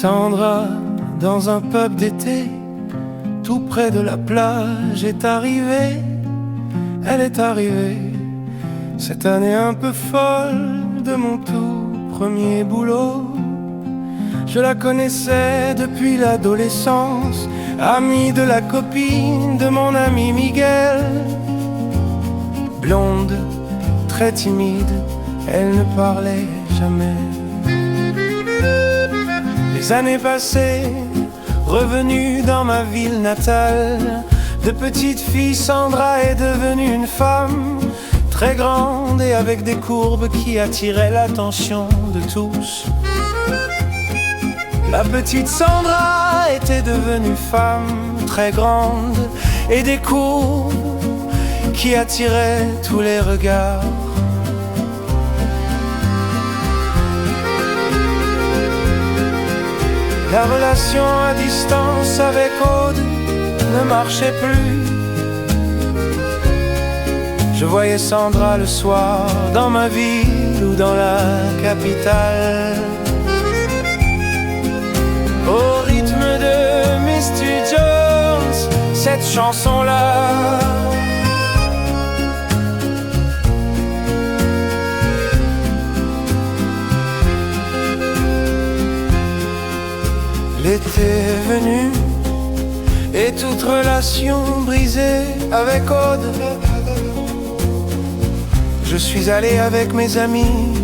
Sandra, dans un pub d'été, tout près de la plage, est arrivée. Elle est arrivée cette année un peu folle de mon tout premier boulot. Je la connaissais depuis l'adolescence, amie de la copine de mon ami Miguel. Blonde, très timide, elle ne parlait jamais. Les années passées, revenue dans ma ville natale, de petite fille, Sandra est devenue une femme très grande et avec des courbes qui attiraient l'attention de tous. La petite Sandra était devenue femme très grande et des courbes qui attiraient tous les regards. La relation à distance avec Aude ne marchait plus. Je voyais Sandra le soir dans ma ville ou dans la capitale, au rythme de Mr. Jones, cette chanson-là. L'été est venu et toute relation brisée avec Aude. Je suis allé avec mes amis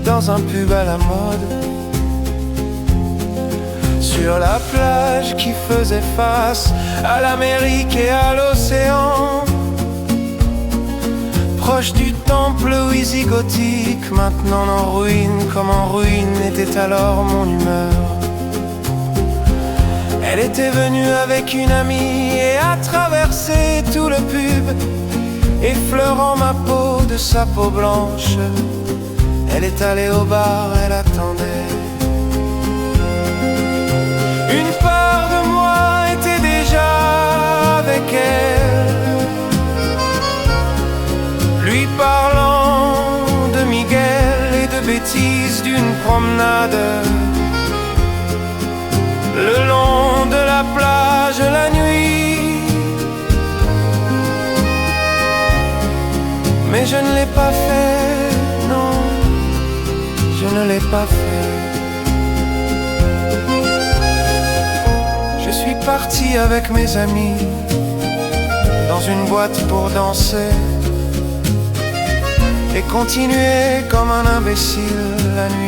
dans un pub à la mode, sur la plage qui faisait face à l'Amérique et à l'océan, proche du temple wisigothique, maintenant en ruine, comme en ruine était alors mon humeur. Elle était venue avec une amie et a traversé tout le pub, effleurant ma peau de sa peau blanche. Elle est allée au bar, elle attendait. Une part de moi était déjà avec elle, lui parlant de Miguel et de bêtises d'une promenade le long de la plage la nuit. Mais je ne l'ai pas fait, non, je ne l'ai pas fait. Je suis parti avec mes amis dans une boîte pour danser et continuer comme un imbécile la nuit.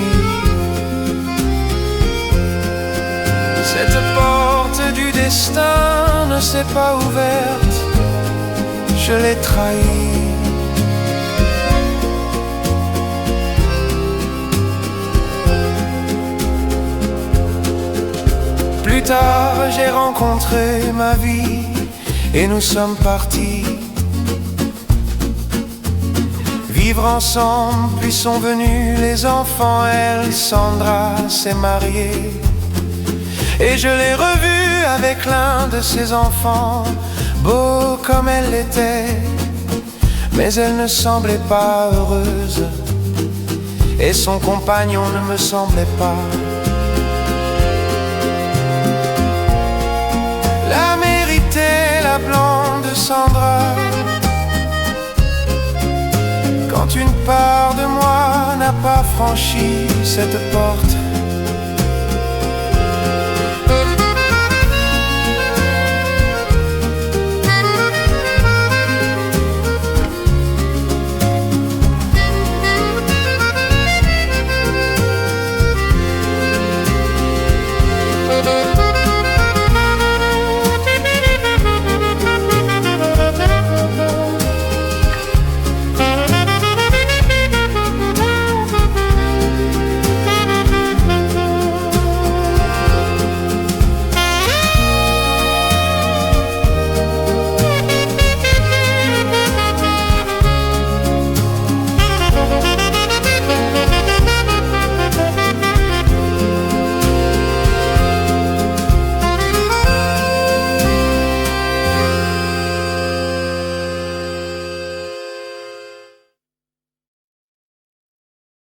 Cette porte du destin ne s'est pas ouverte, je l'ai trahi. Plus tard, j'ai rencontré ma vie et nous sommes partis vivre ensemble, puis sont venus les enfants. Elle, Sandra, s'est mariée et je l'ai revue avec l'un de ses enfants, beau comme elle l'était, mais elle ne semblait pas heureuse et son compagnon ne me semblait pas. La méritait, la blonde Sandra, quand une part de moi n'a pas franchi cette porte